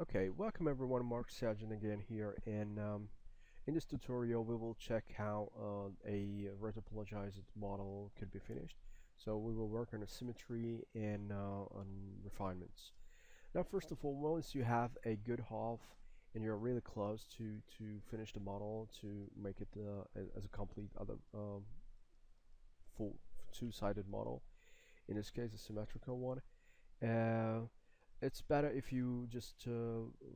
Okay, welcome everyone, Mark Sargent again here, and in this tutorial we will check how a retopologized model could be finished. So we will work on a symmetry and on refinements. Now first of all, once you have a good half and you're really close to finish the model to make it as a complete other full two-sided model, in this case a symmetrical one, uh, it's better if you just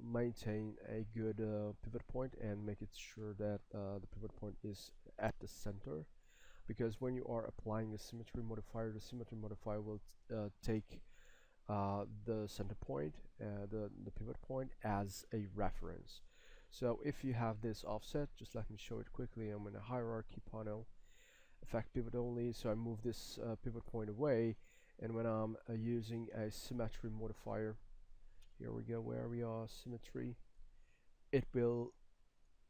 maintain a good pivot point and make it sure that the pivot point is at the center, because when you are applying the symmetry modifier will take the center point, the pivot point, as a reference. So if you have this offset, just let me show it quickly. I'm in a hierarchy panel, effect pivot only, so I move this pivot point away, and when I'm using a symmetry modifier, here we go, where we are, symmetry, it will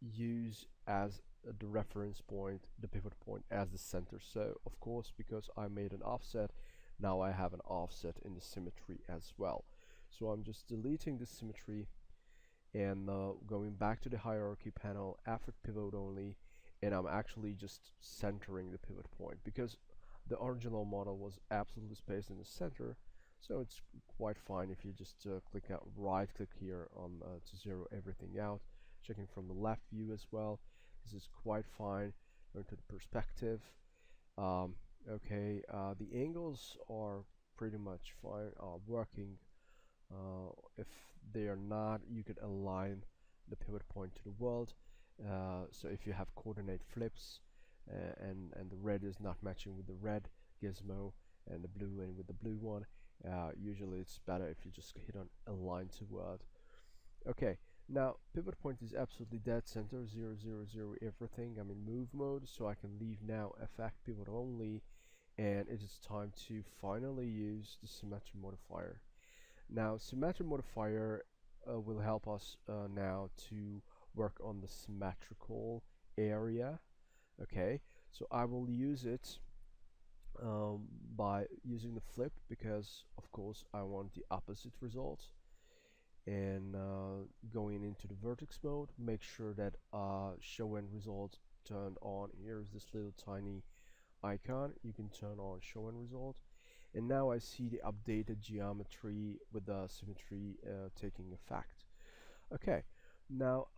use as the reference point, the pivot point, as the center. So of course, because I made an offset, now I have an offset in the symmetry as well. So I'm just deleting the symmetry and going back to the hierarchy panel, affect pivot only, and I'm actually just centering the pivot point, because the original model was absolutely spaced in the center. So it's quite fine if you just right click here on to zero everything out, checking from the left view as well. This is quite fine. Going to the perspective. Okay, the angles are pretty much fine, working. If they are not, you could align the pivot point to the world. So if you have coordinate flips and the red is not matching with the red gizmo and the blue and with the blue one, usually it's better if you just hit on align to world. Okay, now pivot point is absolutely dead center, 0, 0, 0, everything. I'm in move mode, so I can leave now effect pivot only, and it is time to finally use the symmetry modifier. Now symmetry modifier will help us now to work on the symmetrical area. Okay, so I will use it by using the flip, because of course I want the opposite result. And going into the vertex mode, make sure that show end result turned on. Here's this little tiny icon, you can turn on show end result, and now I see the updated geometry with the symmetry taking effect. Okay, now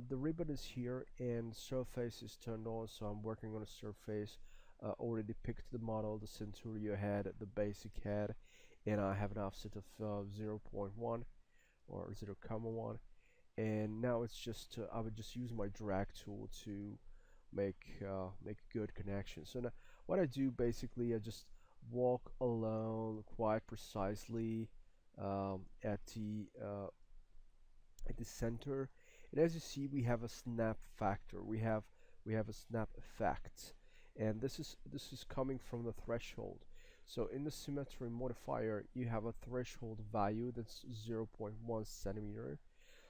the ribbon is here and surface is turned on, so I'm working on a surface. Already picked the model, the Centurio head, the basic head, and I have an offset of 0.1 or 0.1, and now it's just I would just use my drag tool to make a good connection. So now what I do, basically I just walk along quite precisely at the center, and as you see we have a snap factor, we have a snap effect, and this is coming from the threshold. So in the symmetry modifier you have a threshold value that's 0.1 centimeter.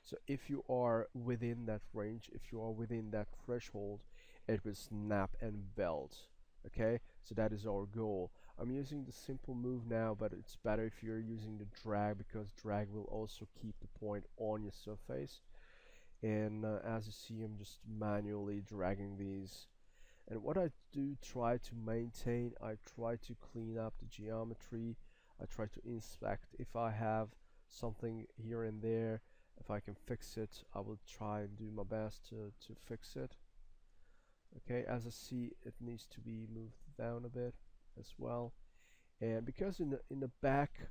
So if you are within that range, if you are within that threshold, it will snap and weld. Okay, so that is our goal. I'm using the simple move now, but it's better if you're using the drag, because drag will also keep the point on your surface. And as you see, I'm just manually dragging these, and what I do try to maintain, I try to clean up the geometry, I try to inspect if I have something here and there. If I can fix it, I will try and do my best to fix it. Okay, as I see, it needs to be moved down a bit as well, and because in the back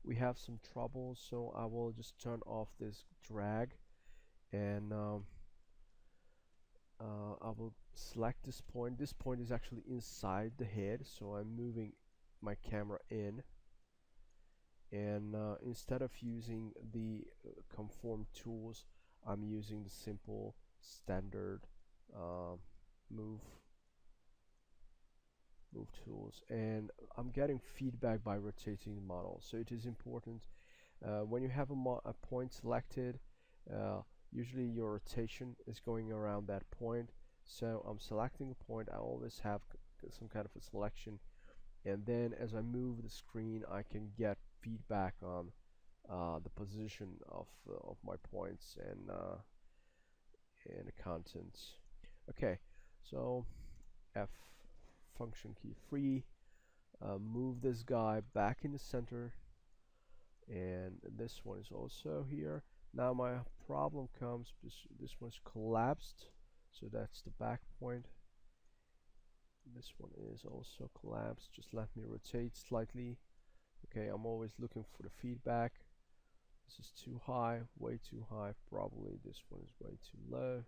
we have some trouble, so I will just turn off this drag, and I will select this point. This point is actually inside the head, so I'm moving my camera in, and instead of using the conform tools, I'm using the simple standard move tools, and I'm getting feedback by rotating the model. So it is important when you have a point selected, usually your rotation is going around that point. So I'm selecting a point, I always have some kind of a selection, and then as I move the screen I can get feedback on the position of my points and the contents. Okay, so F function key free, move this guy back in the center, and this one is also here. Now my problem comes, this one's collapsed, so that's the back point. This one is also collapsed. Just let me rotate slightly. Okay, I'm always looking for the feedback. This is too high, way too high. Probably this one is way too low.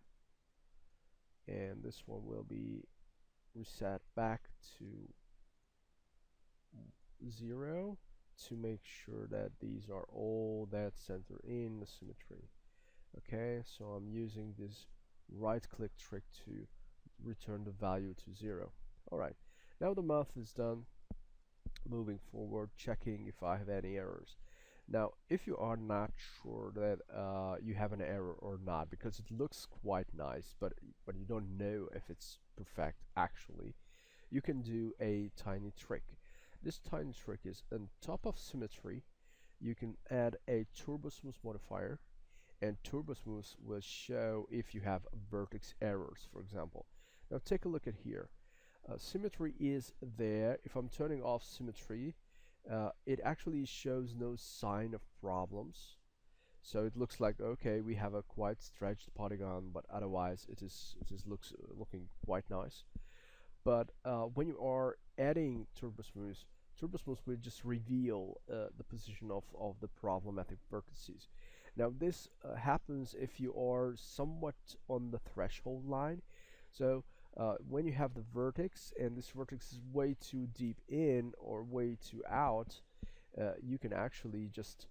And this one will be reset back to 0 to make sure that these are all dead center in the symmetry. Okay, so I'm using this right click trick to return the value to 0. Alright, now the math is done. Moving forward, checking if I have any errors. Now, if you are not sure that you have an error or not, because it looks quite nice, but you don't know if it's perfect actually, you can do a tiny trick. This tiny trick is on top of symmetry, you can add a Turbosmooth modifier, and Turbosmooth will show if you have vertex errors, for example. Now take a look at here. Symmetry is there. If I'm turning off symmetry, it actually shows no sign of problems. So it looks like, okay, we have a quite stretched polygon, but otherwise it is looking quite nice. But when you are adding Turbosmooth, Turbosmooth will just reveal the position of the problematic vertices. Now this happens if you are somewhat on the threshold line. So when you have the vertex and this vertex is way too deep in or way too out, you can actually just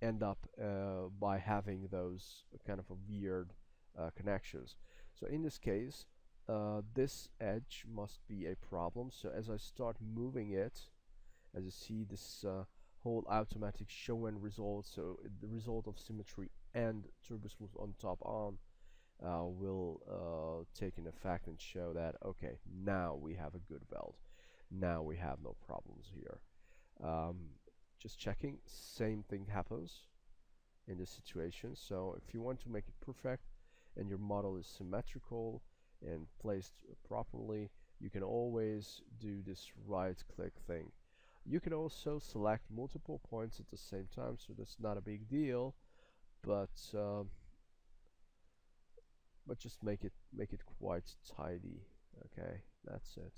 end up by having those kind of a weird connections. So in this case, this edge must be a problem. So as I start moving it, as you see, this whole automatic show end result, so the result of symmetry and Turbosmooth on top on will take an effect and show that, okay, now we have a good weld. Now we have no problems here. Just checking, same thing happens in this situation. So if you want to make it perfect and your model is symmetrical and placed properly, you can always do this right click thing. You can also select multiple points at the same time, so that's not a big deal, but just make it quite tidy. Okay, that's it.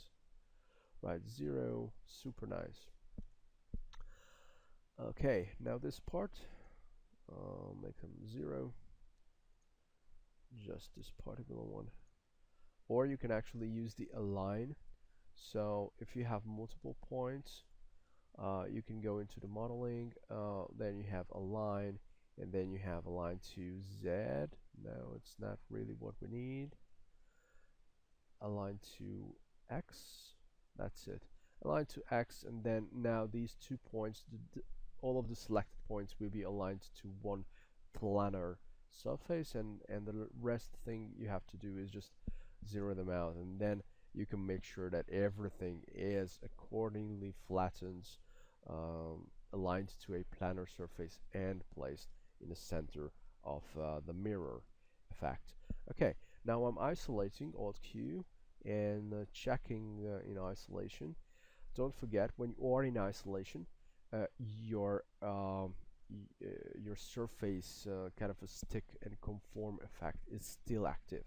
Right, 0, super nice. Okay, now this part, make them 0, just this particular one. Or you can actually use the align. So if you have multiple points, you can go into the modeling, then you have align, and then you have align to Z. No, it's not really what we need. Align to X, that's it. Align to X, and then now these 2 points, all of the selected points will be aligned to one planar surface, and the rest thing you have to do is just zero them out, and then you can make sure that everything is accordingly flattened, aligned to a planar surface and placed in the center of the mirror effect. Okay, now I'm isolating, Alt Q, and checking in isolation. Don't forget, when you are in isolation, your surface kind of a stick and conform effect is still active.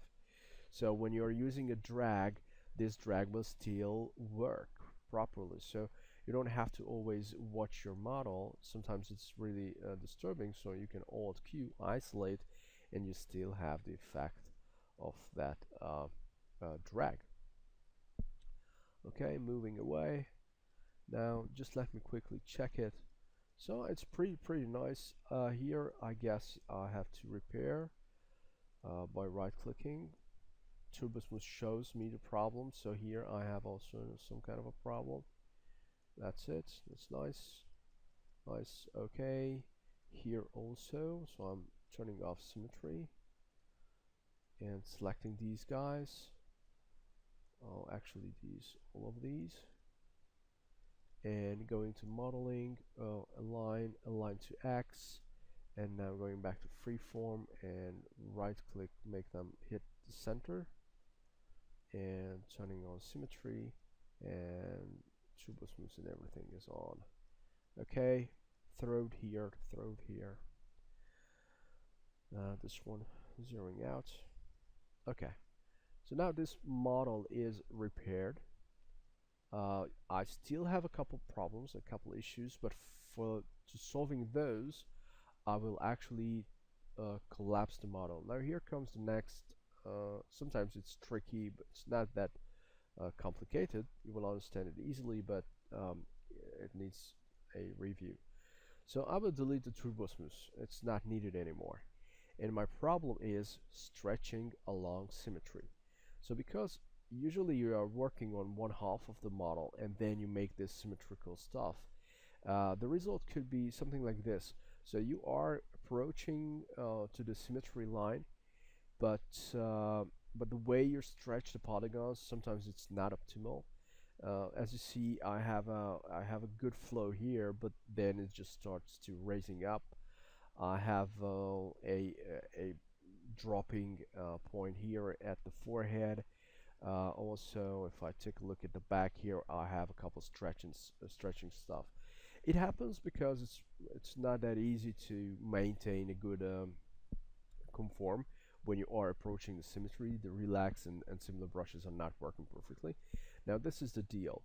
So when you're using a drag, this drag will still work properly. So you don't have to always watch your model. Sometimes it's really disturbing, so you can Alt Q, isolate, and you still have the effect of that drag. Okay, moving away. Now just let me quickly check it. So it's pretty nice. Here I guess I have to repair by right clicking. Turbosmooth shows me the problem, so here I have also some kind of a problem. That's it. That's nice. Nice. Okay. Here also, so I'm turning off symmetry and selecting these guys. Oh, actually all of these. and going to modeling, align to X, and now going back to freeform and right click, make them hit the center, and turning on symmetry, and Turbosmooth and everything is on. Okay, throw it here, this one zeroing out. Okay, so now this model is repaired. I still have a couple problems, a couple issues, but for solving those, I will actually collapse the model. Now here comes the next. Sometimes it's tricky, but it's not that complicated. You will understand it easily, but it needs a review. So I will delete the Turbosmooth. It's not needed anymore. And my problem is stretching along symmetry. So because usually you are working on one half of the model and then you make this symmetrical stuff, the result could be something like this. So you are approaching to the symmetry line, but the way you stretch the polygons, sometimes it's not optimal. As you see, I have a good flow here, but then it just starts to raising up. I have a dropping point here at the forehead. Also, if I take a look at the back here, I have a couple stretching stuff. It happens because it's not that easy to maintain a good conform when you are approaching the symmetry. The relax and similar brushes are not working perfectly. Now this is the deal.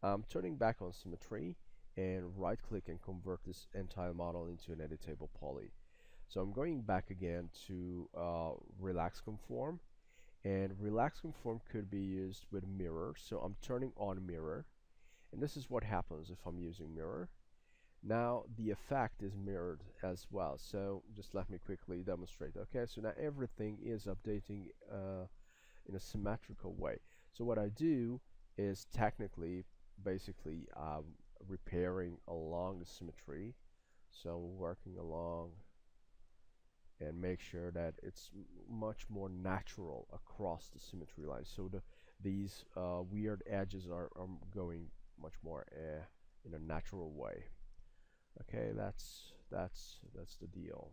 I'm turning back on symmetry and right click and convert this entire model into an editable poly. So I'm going back again to relax conform, and relax conform could be used with mirror. So I'm turning on mirror, and this is what happens if I'm using mirror. Now the effect is mirrored as well, so just let me quickly demonstrate. Okay, so now everything is updating in a symmetrical way. So what I do is technically basically repairing along the symmetry, so working along and make sure that it's much more natural across the symmetry line, so these weird edges are going much more in a natural way. Okay, that's the deal.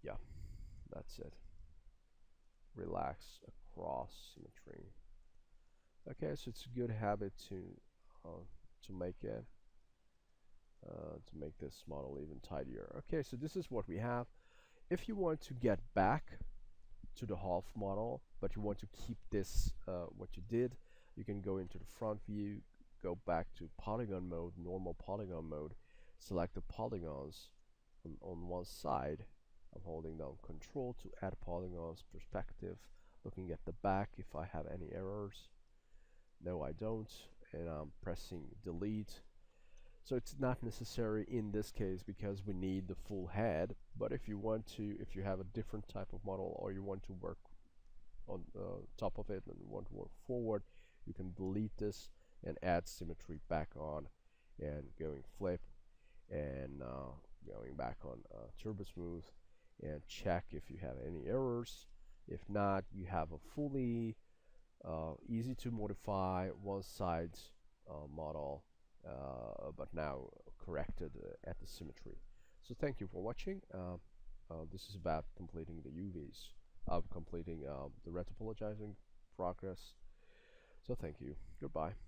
Yeah, that's it. Relax across symmetry. Okay, so it's a good habit to make this model even tidier. Okay, so this is what we have. If you want to get back to the half model, but you want to keep this what you did, you can go into the front view, go back to polygon mode, normal polygon mode, select the polygons on one side. I'm holding down Control to add polygons, perspective, looking at the back if I have any errors. No, I don't, and I'm pressing delete. So it's not necessary in this case because we need the full head, but if you have a different type of model, or you want to work on top of it and want to work forward, you can delete this and add symmetry back on, and going flip, and going back on Turbosmooth, and check if you have any errors. If not, you have a fully easy to modify one side model, but now corrected at the symmetry. So thank you for watching. This is about completing the UVs, completing the retopologizing progress. So thank you. Goodbye.